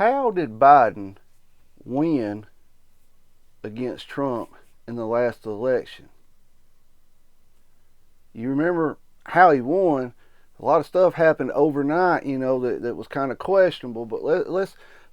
how did Biden win against Trump in the last election? You remember how he won? A lot of stuff happened overnight, that was kind of questionable. But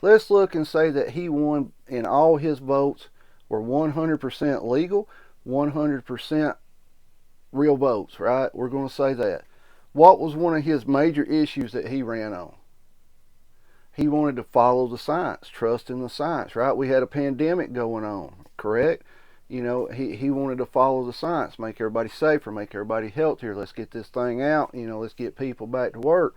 let's look and say that he won, and all his votes were 100% legal, 100% real votes, right? We're going to say that. What was one of his major issues that he ran on? He wanted to follow the science, trust in the science, right? We had a pandemic going on, correct? He wanted to follow the science, make everybody safer, make everybody healthier. Let's get this thing out, let's get people back to work.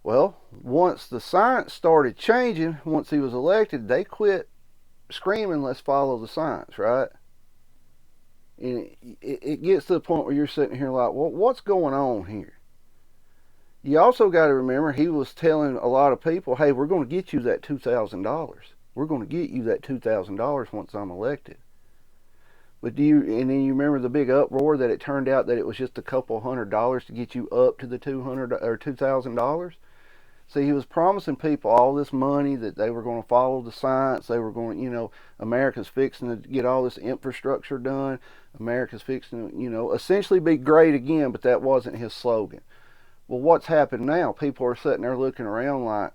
Well, once the science started changing, once he was elected, they quit screaming, let's follow the science, right? And it gets to the point where you're sitting here like, well, what's going on here? You also got to remember he was telling a lot of people, hey, we're going to get you that $2,000. We're going to get you that $2,000 once I'm elected. But and then you remember the big uproar that it turned out that it was just a couple $100 to get you up to the $200 or $2,000. See, he was promising people all this money, that they were going to follow the science. They were going, America's fixing to get all this infrastructure done. America's fixing to, essentially be great again, but that wasn't his slogan. Well, what's happened now? People are sitting there looking around like,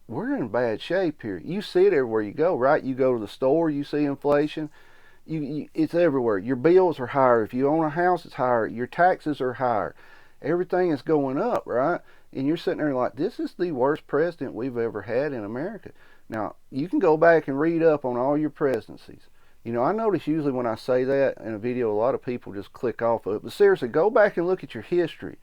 we're in bad shape here. You see it everywhere you go, right? You go to the store, you see inflation. It's everywhere. Your bills are higher. If you own a house, it's higher. Your taxes are higher. Everything is going up, right? And you're sitting there like, this is the worst president we've ever had in America. Now, you can go back and read up on all your presidencies. I notice usually when I say that in a video, a lot of people just click off of it. But seriously, go back and look at your history.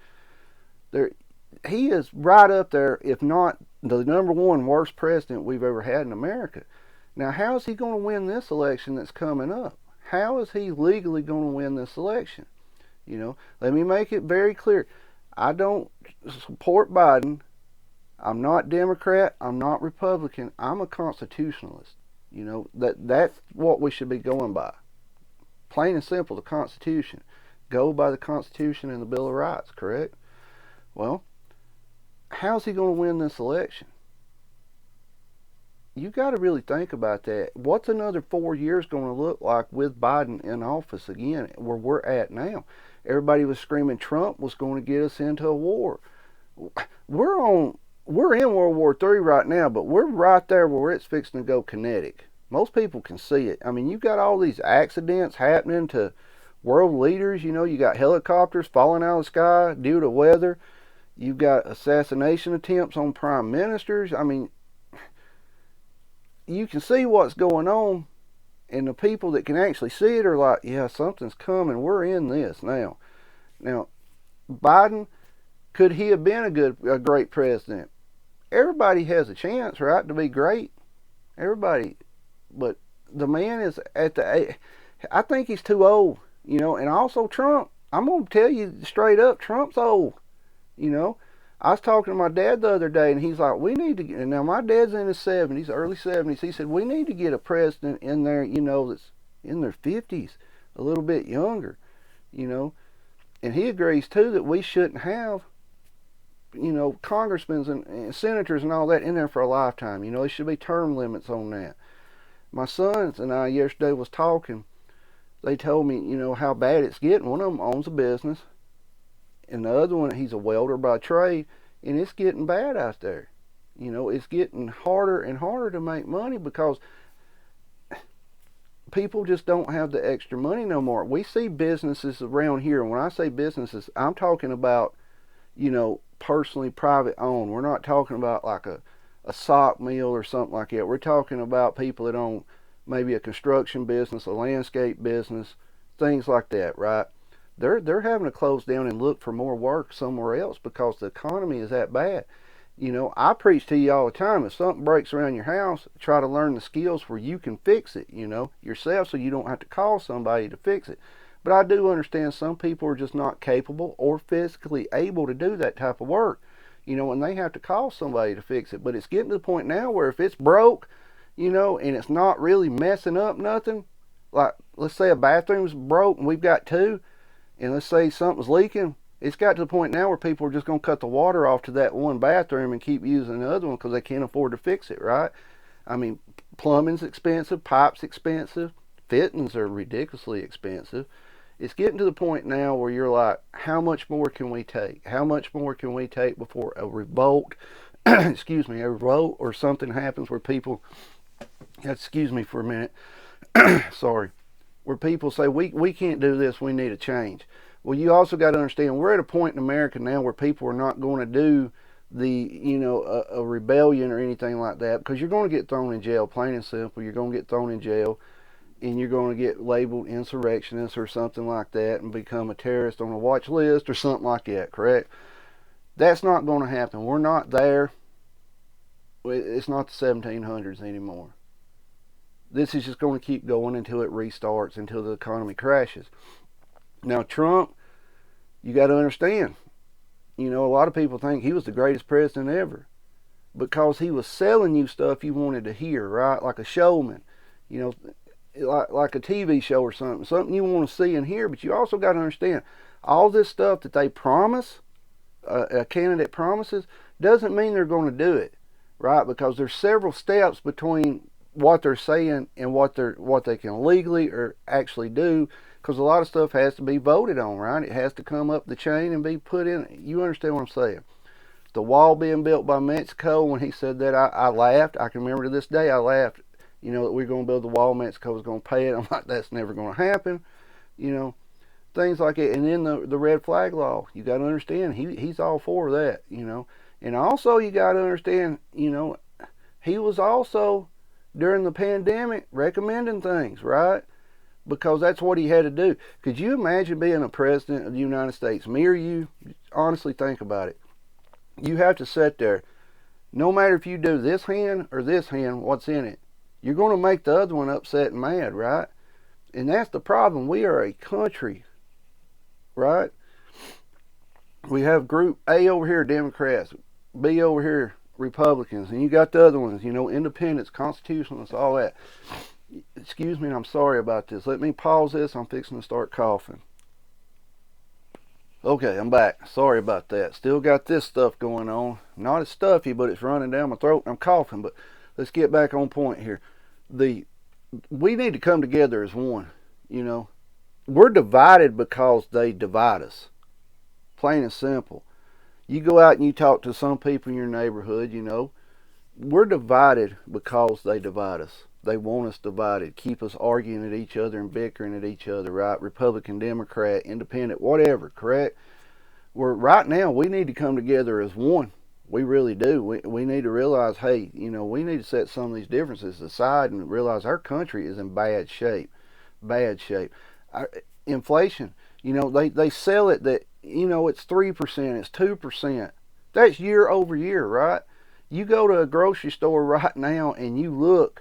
He is right up there, if not the number one worst president we've ever had in America. Now, how is he going to win this election that's coming up? How is he legally going to win this election? Let me make it very clear. I don't support Biden. I'm not Democrat. I'm not Republican. I'm a constitutionalist. That's what we should be going by. Plain and simple, the Constitution. Go by the Constitution and the Bill of Rights, correct? Well, how's he going to win this election? You got to really think about that. What's another 4 years going to look like with Biden in office again, where we're at now? Everybody was screaming Trump was going to get us into a war. We're in World War III right now, but we're right there where it's fixing to go kinetic. Most people can see it. I mean, you got all these accidents happening to world leaders. You got helicopters falling out of the sky due to weather. You've got assassination attempts on prime ministers. I mean, you can see what's going on, and the people that can actually see it are like, yeah, something's coming. We're in this now. Now, Biden, could he have been a great president? Everybody has a chance, right, to be great. Everybody. But the man is at the, I think he's too old, and also Trump. I'm going to tell you straight up, Trump's old. I was talking to my dad the other day, and he's like, we need to get, and now my dad's in his 70s, early 70s. He said, we need to get a president in there, that's in their 50s, a little bit younger, And he agrees, too, that we shouldn't have, congressmen and senators and all that in there for a lifetime. There should be term limits on that. My sons and I yesterday was talking. They told me, how bad it's getting. One of them owns a business. And the other one, he's a welder by trade, and it's getting bad out there. It's getting harder and harder to make money because people just don't have the extra money no more. We see businesses around here, and when I say businesses, I'm talking about, personally private owned. We're not talking about like a sock mill or something like that. We're talking about people that own maybe a construction business, a landscape business, things like that, right? They're having to close down and look for more work somewhere else because the economy is that bad. I preach to you all the time, if something breaks around your house, try to learn the skills where you can fix it, yourself, so you don't have to call somebody to fix it. But I do understand some people are just not capable or physically able to do that type of work, and they have to call somebody to fix it. But it's getting to the point now where if it's broke, and it's not really messing up nothing, like let's say a bathroom's broke and we've got two, and let's say something's leaking, It's got to the point now where people are just going to cut the water off to that one bathroom and keep using the other one because they can't afford to fix it, right? I mean, plumbing's expensive, pipes expensive, fittings are ridiculously expensive. It's getting to the point now where you're like, how much more can we take? How much more can we take before a revolt, excuse me, a revolt or something happens where people, excuse me for a minute, sorry, where people say, we can't do this, we need a change. Well, you also got to understand, we're at a point in America now where people are not going to do a rebellion or anything like that, because you're going to get thrown in jail, plain and simple. You're going to get thrown in jail, and you're going to get labeled insurrectionist or something like that and become a terrorist on a watch list or something like that, correct? That's not going to happen. We're not there. It's not the 1700s anymore. This is just going to keep going until it restarts, until the economy crashes. Now, Trump, you got to understand, a lot of people think he was the greatest president ever because he was selling you stuff you wanted to hear, right? Like a showman, like a TV show or something you want to see and hear. But you also got to understand, all this stuff that they promise, a candidate promises, doesn't mean they're going to do it, right? Because there's several steps between what they're saying and what they can legally or actually do. Because a lot of stuff has to be voted on, right? It has to come up the chain and be put in. You understand what I'm saying? The wall being built by Mexico, when he said that, I laughed. I can remember to this day, I laughed, that we're going to build the wall, Mexico was going to pay it. I'm like, that's never going to happen. Things like it. And then the red flag law, you got to understand, he's all for that, And also you got to understand, he was also, during the pandemic, recommending things, right? Because that's what he had to do. Could you imagine being a president of the United States? Me or you? Honestly, think about it. You have to sit there. No matter if you do this hand or this hand, what's in it? You're going to make the other one upset and mad, right? And that's the problem. We are a country, right? We have group A over here, Democrats. B over here, Republicans. And you got the other ones, independents, constitutionalists, all that. Excuse me, I'm sorry about this. Let me pause this. I'm fixing to start coughing. Okay, I'm back. Sorry about that. Still got this stuff going on. Not as stuffy, but it's running down my throat and I'm coughing. But let's get back on point here. We need to come together as one. We're divided because they divide us. Plain and simple. You go out and you talk to some people in your neighborhood, we're divided because they divide us. They want us divided, keep us arguing at each other and bickering at each other, right? Republican, Democrat, Independent, whatever, correct? Right now, we need to come together as one. We really do. We need to realize, hey, we need to set some of these differences aside and realize our country is in bad shape. Bad shape. Inflation, they sell it that, it's 3%, it's 2%. That's year over year, right? You go to a grocery store right now and you look,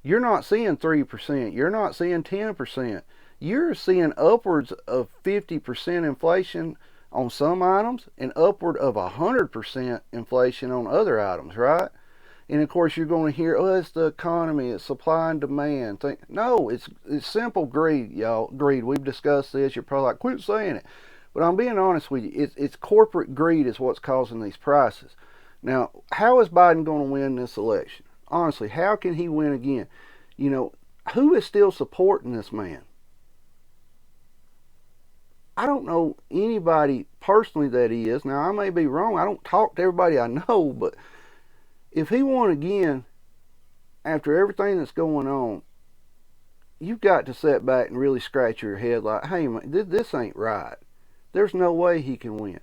you're not seeing 3%. You're not seeing 10%. You're seeing upwards of 50% inflation on some items and upward of 100% inflation on other items, right? And of course, you're going to hear, oh, it's the economy, it's supply and demand. No, it's simple greed, y'all. Greed. We've discussed this. You're probably like, quit saying it. But I'm being honest with you. It's corporate greed is what's causing these prices. Now, how is Biden going to win this election? Honestly, how can he win again? Who is still supporting this man? I don't know anybody personally that he is. Now, I may be wrong. I don't talk to everybody I know, but if he won again, after everything that's going on, you've got to sit back and really scratch your head like, hey, man, this ain't right. There's no way he can win.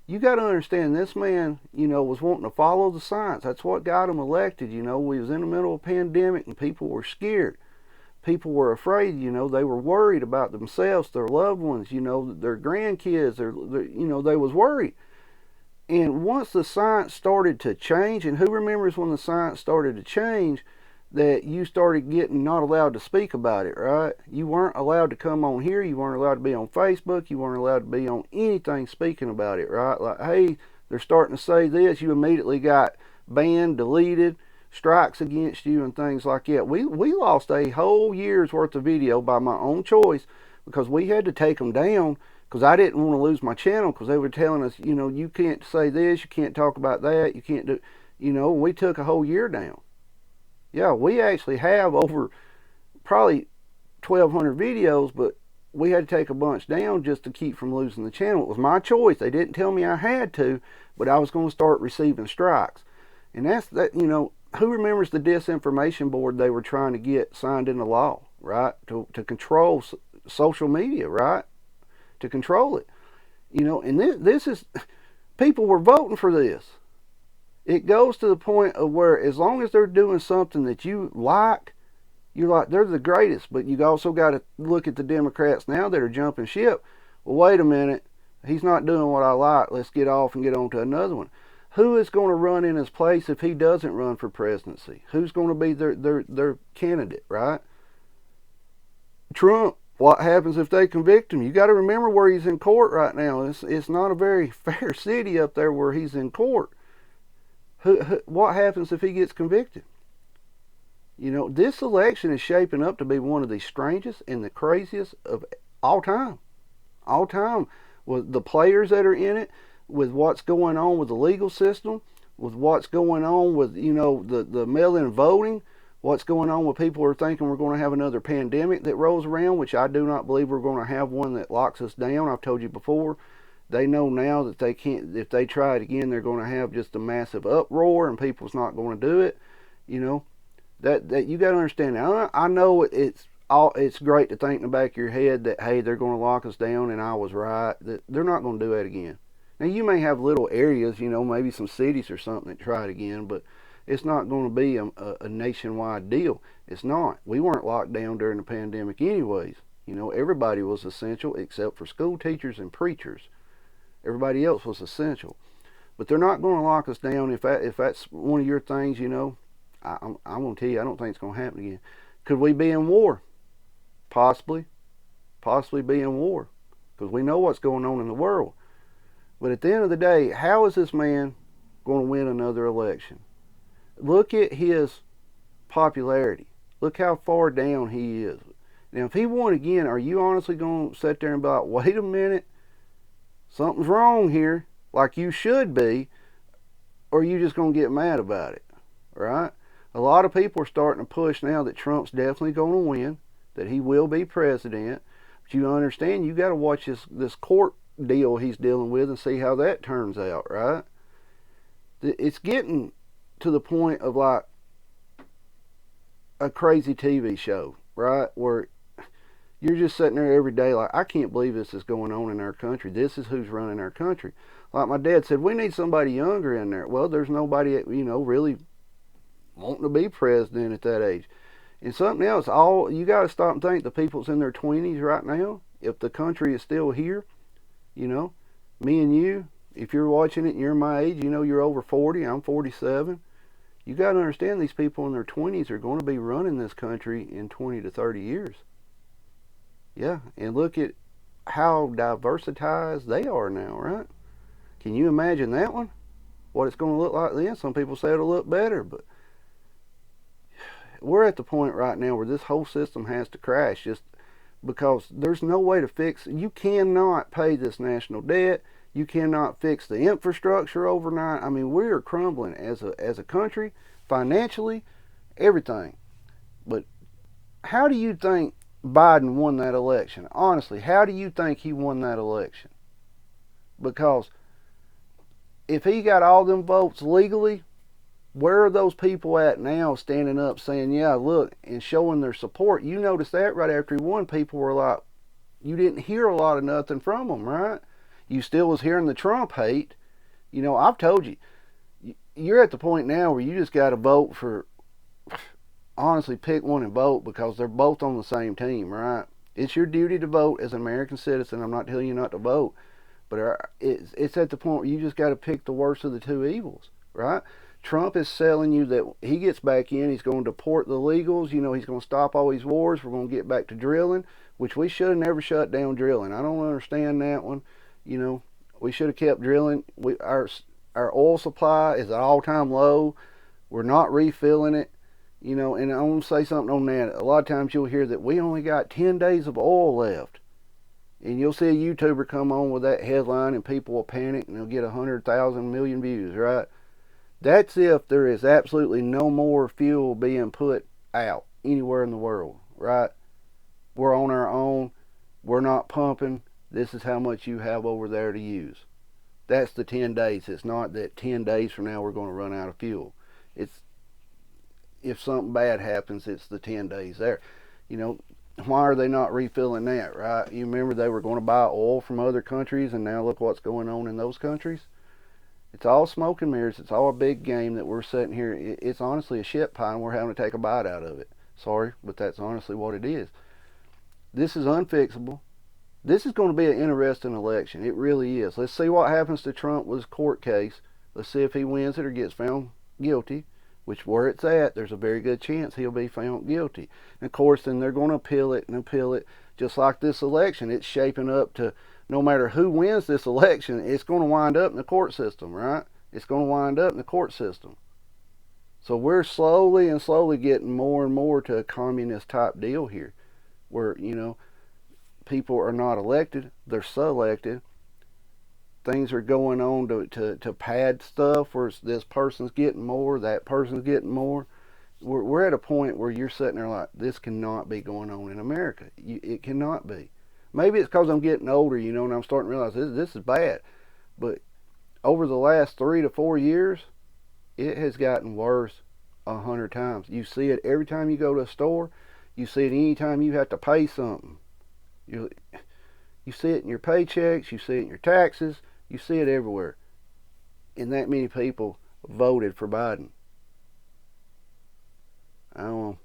You got to understand, this man, was wanting to follow the science. That's what got him elected. We was in the middle of a pandemic and people were scared. People were afraid, they were worried about themselves, their loved ones, their grandkids, they was worried. And once the science started to change, and who remembers when the science started to change, that you started getting not allowed to speak about it, right? You weren't allowed to come on here. You weren't allowed to be on Facebook. You weren't allowed to be on anything speaking about it, right? Like, hey, they're starting to say this. You immediately got banned, deleted, strikes against you, and things like that. We lost a whole year's worth of video by my own choice because we had to take them down because I didn't want to lose my channel because they were telling us, you know, you can't say this, you can't talk about that, you can't do, you know, we took a whole year down. Yeah, we actually have over probably 1,200 videos, but we had to take a bunch down just to keep from losing the channel. It was my choice. They didn't tell me I had to, but I was going to start receiving strikes. And that's that, you know, who remembers the disinformation board they were trying to get signed into law, right? To control social media, right? To control it. You know, and this is, people were voting for this. It goes to the point of where as long as they're doing something that you like, you're like, they're the greatest. But you also got to look at the Democrats now that are jumping ship. Well, wait a minute. He's not doing what I like. Let's get off and get on to another one. Who is going to run in his place if he doesn't run for presidency? Who's going to be their candidate, right? Trump. What happens if they convict him? You got to remember where he's in court right now. It's not a very fair city up there where he's in court. What happens if he gets convicted? You know, this election is shaping up to be one of the strangest and the craziest of all time. All time. With the players that are in it, with what's going on with the legal system, with what's going on with, you know, the mail-in voting, what's going on with people who are thinking we're going to have another pandemic that rolls around, which I do not believe we're going to have one that locks us down. I've told you before. They know now that they can't, if they try it again, they're going to have just a massive uproar and people's not going to do it. You know, that you got to understand. Now, I know it's great to think in the back of your head that, hey, they're going to lock us down and I was right. That they're not going to do that again. Now, you may have little areas, you know, maybe some cities or something that try it again, but it's not going to be a nationwide deal. It's not. We weren't locked down during the pandemic anyways. You know, everybody was essential except for school teachers and preachers. Everybody else was essential. But they're not going to lock us down. If that's one of your things, you know, I'm going to tell you, I don't think it's going to happen again. Could we be in war? Possibly. Possibly be in war. Because we know what's going on in the world. But at the end of the day, how is this man going to win another election? Look at his popularity. Look how far down he is. Now, if he won again, are you honestly going to sit there and be like, wait a minute, something's wrong here, like you should be, or are you just going to get mad about it, right? A lot of people are starting to push now that Trump's definitely going to win, that he will be president. But you understand, you got to watch this court deal he's dealing with and see how that turns out, right? It's getting to the point of like a crazy TV show, right? Where you're just sitting there every day like, I can't believe this is going on in our country. This is who's running our country. Like my dad said, we need somebody younger in there. Well, there's nobody, you know, really wanting to be president at that age. And something else, you got to stop and think the people's in their 20s right now. If the country is still here, you know, me and you, if you're watching it and you're my age, you know, you're over 40, I'm 47. You got to understand these people in their 20s are going to be running this country in 20 to 30 years. Yeah, and look at how diversitized they are now, right? Can you imagine that one? What it's going to look like then? Some people say it'll look better, but we're at the point right now where this whole system has to crash just because there's no way to fix it. You cannot pay this national debt. You cannot fix the infrastructure overnight. I mean, we are crumbling as a country, financially, everything. But how do you think Biden won that election? Honestly, how do you think he won that election? Because if he got all them votes legally, where are those people at now standing up saying, yeah, look, and showing their support? You notice that right after he won, people were like, you didn't hear a lot of nothing from them, right? You still was hearing the Trump hate. You know, I've told you, you're at the point now where you just got to vote for, honestly, pick one and vote because they're both on the same team, right? It's your duty to vote as an American citizen. I'm not telling you not to vote, but it's at the point where you just got to pick the worst of the two evils, right? Trump is selling you that he gets back in, he's going to deport the illegals, you know, he's going to stop all these wars, we're going to get back to drilling, which we should have never shut down drilling. I don't understand that one. You know, we should have kept drilling. Our oil supply is at all-time low. We're not refilling it. You know, and I want to say something on that. A lot of times you'll hear that we only got 10 days of oil left. And you'll see a YouTuber come on with that headline and people will panic and they'll get 100,000 million views, right? That's if there is absolutely no more fuel being put out anywhere in the world, right? We're on our own. We're not pumping. This is how much you have over there to use. That's the 10 days. It's not that 10 days from now we're going to run out of fuel. It's if something bad happens, it's the 10 days there. You know, why are they not refilling that, right? You remember they were going to buy oil from other countries, and now look what's going on in those countries. It's all smoke and mirrors. It's all a big game that we're sitting here. It's honestly a shit pie, and we're having to take a bite out of it. Sorry, but that's honestly what it is. This is unfixable. This is going to be an interesting election. It really is. Let's see what happens to Trump with his court case. Let's see if he wins it or gets found guilty, which where it's at, there's a very good chance he'll be found guilty. And of course, then they're going to appeal it and appeal it. Just like this election, it's shaping up to no matter who wins this election, it's going to wind up in the court system, right? It's going to wind up in the court system. So we're slowly and slowly getting more and more to a communist type deal here, where, you know, people are not elected, they're selected. Things are going on to pad stuff where this person's getting more, that person's getting more. We're at a point where you're sitting there like, this cannot be going on in America. It cannot be. Maybe it's because I'm getting older, you know, and I'm starting to realize this is bad. But over the last 3 to 4 years, it has gotten worse 100 times. You see it every time you go to a store. You see it anytime you have to pay something. You see it in your paychecks. You see it in your taxes. You see it everywhere. And that many people voted for Biden. I don't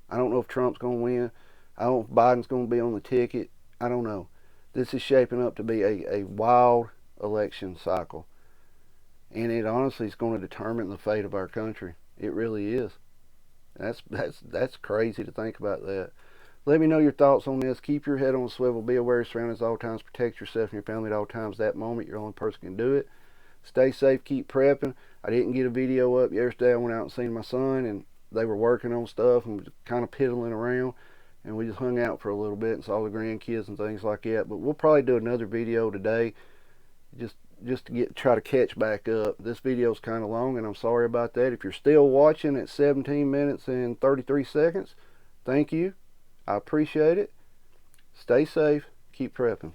know if Trump's going to win. I don't know if Biden's going to be on the ticket. I don't know. This is shaping up to be a wild election cycle. And it honestly is going to determine the fate of our country. It really is. That's crazy to think about that. Let me know your thoughts on this. Keep your head on a swivel. Be aware of surroundings at all times. Protect yourself and your family at all times. That moment, you're the only person can do it. Stay safe. Keep prepping. I didn't get a video up yesterday. I went out and seen my son, and they were working on stuff and kind of piddling around. And we just hung out for a little bit and saw the grandkids and things like that. But we'll probably do another video today, just to try to catch back up. This video's kind of long, and I'm sorry about that. If you're still watching at 17 minutes and 33 seconds, thank you. I appreciate it. Stay safe. Keep prepping.